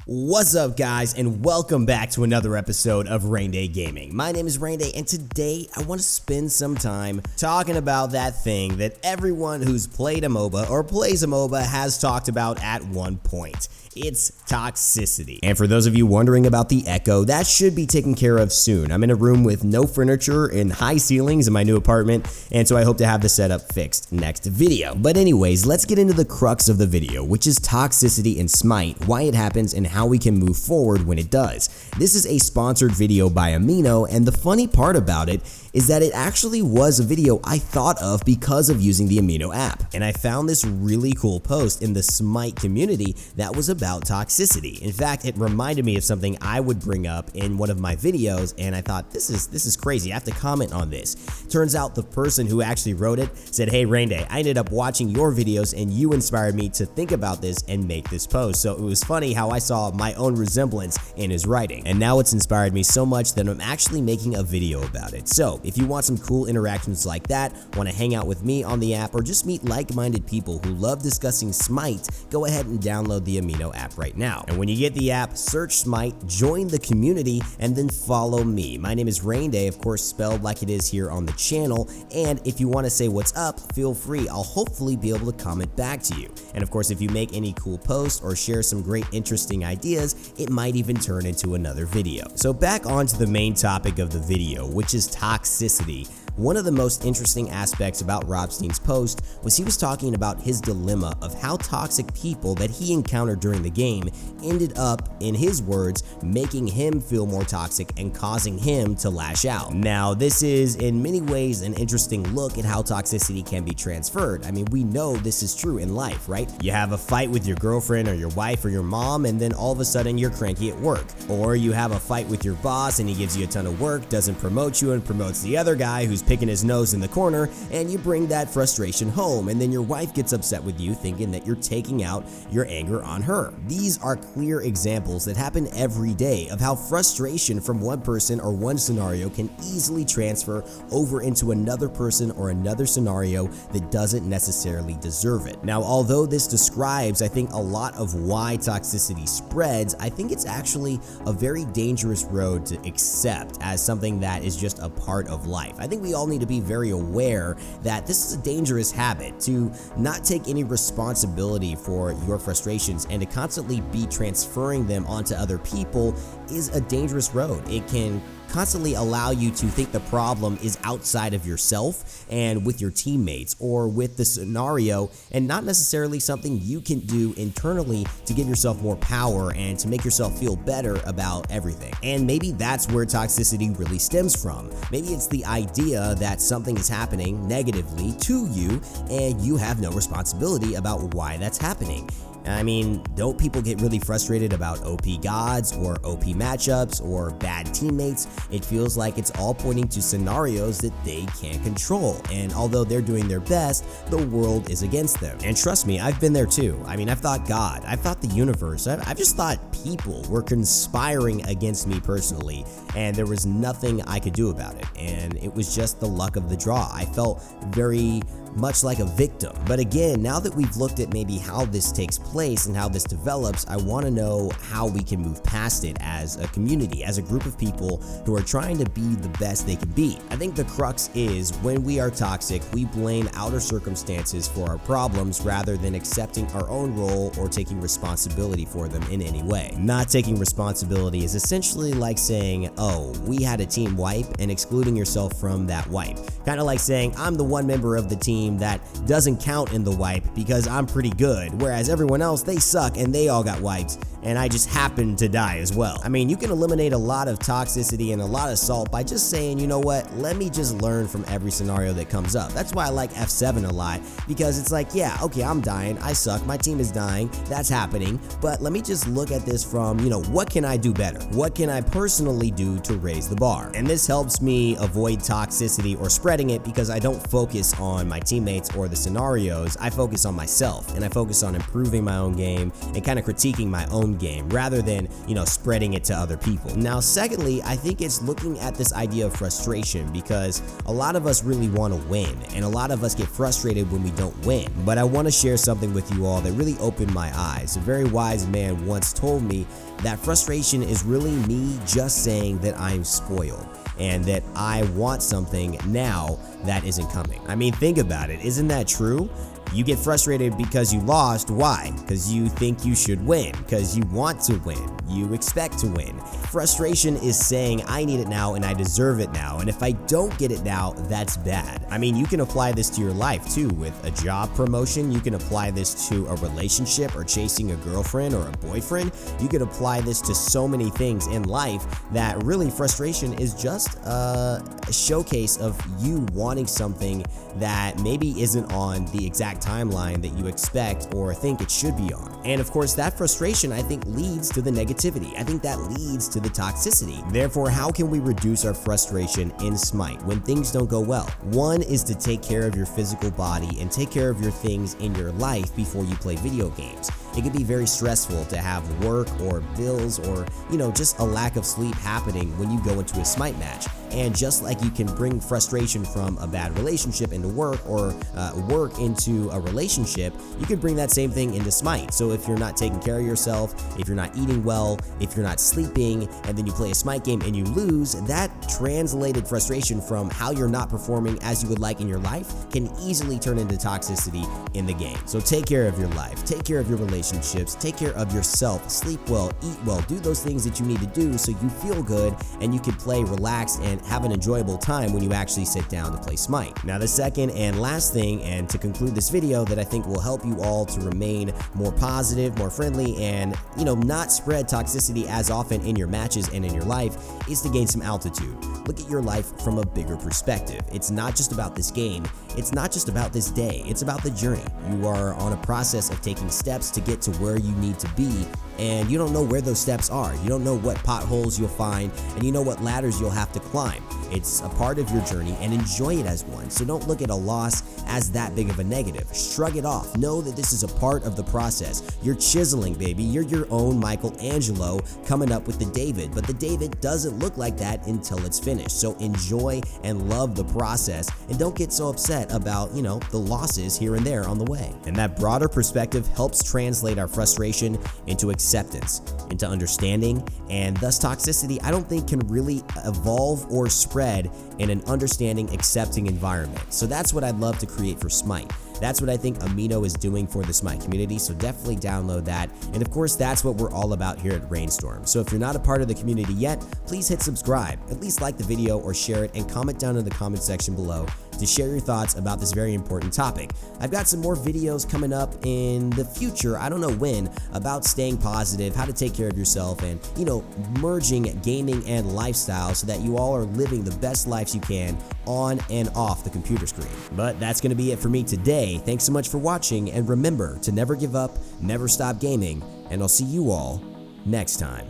What's up, guys, and welcome back to another episode of RAYNz Gaming. My name is RAYNz, and today I want to spend some time talking about that thing that everyone who's played a MOBA or plays a MOBA has talked about at one point. It's toxicity. And for those of you wondering about the echo, that should be taken care of soon. I'm in a room with no furniture and high ceilings in my new apartment, and so I hope to have the setup fixed next video. But anyways, let's get into the crux of the video, which is toxicity in Smite, why it happens, and how we can move forward when it does. This is a sponsored video by Amino, and the funny part about it is that it actually was a video I thought of because of using the Amino app. And I found this really cool post in the Smite community that was about toxicity. In fact, it reminded me of something I would bring up in one of my videos, and I thought, this is crazy, I have to comment on this. Turns out the person who actually wrote it said, hey RAYNz, I ended up watching your videos and you inspired me to think about this and make this post. So it was funny how I saw my own resemblance in his writing, and now it's inspired me so much that I'm actually making a video about it. So if you want some cool interactions like that, want to hang out with me on the app, or just meet like-minded people who love discussing Smite, go ahead and download the Amino app right now. And when you get the app, search Smite, join the community, and then follow me. My name is RAYNz, of course spelled like it is here on the channel, and if you want to say what's up, feel free. I'll hopefully be able to comment back to you. And of course, if you make any cool posts or share some great interesting ideas, it might even turn into another video. So back onto the main topic of the video, which is toxicity. One of the most interesting aspects about Robstein's post was he was talking about his dilemma of how toxic people that he encountered during the game ended up, in his words, making him feel more toxic and causing him to lash out. Now, this is in many ways an interesting look at how toxicity can be transferred. I mean, we know this is true in life, right? You have a fight with your girlfriend or your wife or your mom, and then all of a sudden you're cranky at work. Or you have a fight with your boss and he gives you a ton of work, doesn't promote you, and promotes the other guy who's picking his nose in the corner, and you bring that frustration home, and then your wife gets upset with you thinking that you're taking out your anger on her. These are clear examples that happen every day of how frustration from one person or one scenario can easily transfer over into another person or another scenario that doesn't necessarily deserve it. Now, although this describes, I think, a lot of why toxicity spreads, I think it's actually a very dangerous road to accept as something that is just a part of life. I think we all need to be very aware that this is a dangerous habit, to not take any responsibility for your frustrations and to constantly be transferring them onto other people is a dangerous road. It can constantly allow you to think the problem is outside of yourself and with your teammates or with the scenario, and not necessarily something you can do internally to give yourself more power and to make yourself feel better about everything. And maybe that's where toxicity really stems from. Maybe it's the idea that something is happening negatively to you and you have no responsibility about why that's happening. I mean, don't people get really frustrated about OP gods or OP matchups or bad teammates? It feels like it's all pointing to scenarios that they can't control, and although they're doing their best, the world is against them. And trust me, I've been there too. I mean, I've thought God, I've thought the universe, I've just thought people were conspiring against me personally, and there was nothing I could do about it, and it was just the luck of the draw. I felt very much like a victim. But again, now that we've looked at maybe how this takes place and how this develops, I want to know how we can move past it as a community, as a group of people who are trying to be the best they can be. I think the crux is when we are toxic, we blame outer circumstances for our problems rather than accepting our own role or taking responsibility for them in any way. Not taking responsibility is essentially like saying, oh, we had a team wipe, and excluding yourself from that wipe. Kind of like saying, I'm the one member of the team that doesn't count in the wipe because I'm pretty good, whereas everyone else, they suck and they all got wiped and I just happened to die as well. I mean, you can eliminate a lot of toxicity and a lot of salt by just saying, you know what, let me just learn from every scenario that comes up. That's why I like F7 a lot, because it's like, yeah, okay, I'm dying, I suck, my team is dying, that's happening, but let me just look at this from, you know, what can I do better? What can I personally do to raise the bar? And this helps me avoid toxicity or spreading it because I don't focus on my teammates or the scenarios. I focus on myself, and I focus on improving my own game and kind of critiquing my own own game rather than, spreading it to other people. Now, secondly, I think it's looking at this idea of frustration, because a lot of us really want to win and a lot of us get frustrated when we don't win. But I want to share something with you all that really opened my eyes. A very wise man once told me that frustration is really me just saying that I'm spoiled and that I want something now that isn't coming. I mean, think about it. Isn't that true? You get frustrated because you lost. Why? Because you think you should win, because you want to win, you expect to win. Frustration is saying, I need it now and I deserve it now, and if I don't get it now, that's bad. I mean, you can apply this to your life too, with a job promotion. You can apply this to a relationship or chasing a girlfriend or a boyfriend. You could apply this to so many things in life, that really frustration is just a showcase of you wanting something that maybe isn't on the exact timeline that you expect or think it should be on. And of course, that frustration, I think, leads to the negativity. I think that leads to the toxicity. Therefore, how can we reduce our frustration in Smite when things don't go well? One is to take care of your physical body and take care of your things in your life before you play video games. It can be very stressful to have work or bills or, just a lack of sleep happening when you go into a Smite match. And just like you can bring frustration from a bad relationship into work, or work into a relationship, you can bring that same thing into Smite. So if you're not taking care of yourself, if you're not eating well, if you're not sleeping, and then you play a Smite game and you lose, that translated frustration from how you're not performing as you would like in your life can easily turn into toxicity in the game. So take care of your life, take care of your relationships, take care of yourself, sleep well, eat well, do those things that you need to do so you feel good and you can play relaxed and have an enjoyable time when you actually sit down to play Smite. Now, the second and last thing, and to conclude this video, that I think will help you all to remain more positive, more friendly, and not spread toxicity as often in your matches and in your life, is to gain some altitude. Look at your life from a bigger perspective. It's not just about this game, it's not just about this day, it's about the journey. You are on a process of taking steps to get to where you need to be, and you don't know where those steps are. You don't know what potholes you'll find, and you know what ladders you'll have to climb. It's a part of your journey, and enjoy it as one. So don't look at a loss as that big of a negative. Shrug it off. Know that this is a part of the process. You're chiseling, baby. You're your own Michelangelo coming up with the David, but the David doesn't look like that until it's finished. So enjoy and love the process, and don't get so upset about, the losses here and there on the way. And that broader perspective helps translate our frustration into acceptance, into understanding, and thus toxicity, I don't think, can really evolve or spread in an understanding, accepting environment. So that's what I'd love to create for Smite. That's what I think Amino is doing for the Smite community, so definitely download that. And of course, that's what we're all about here at Raynstorm. So if you're not a part of the community yet, please hit subscribe, at least like the video or share it, and comment down in the comment section below to share your thoughts about this very important topic. I've got some more videos coming up in the future, I don't know when, about staying positive, how to take care of yourself, and, merging gaming and lifestyle so that you all are living the best lives you can on and off the computer screen. But that's going to be it for me today. Thanks so much for watching, and remember to never give up, never stop gaming, and I'll see you all next time.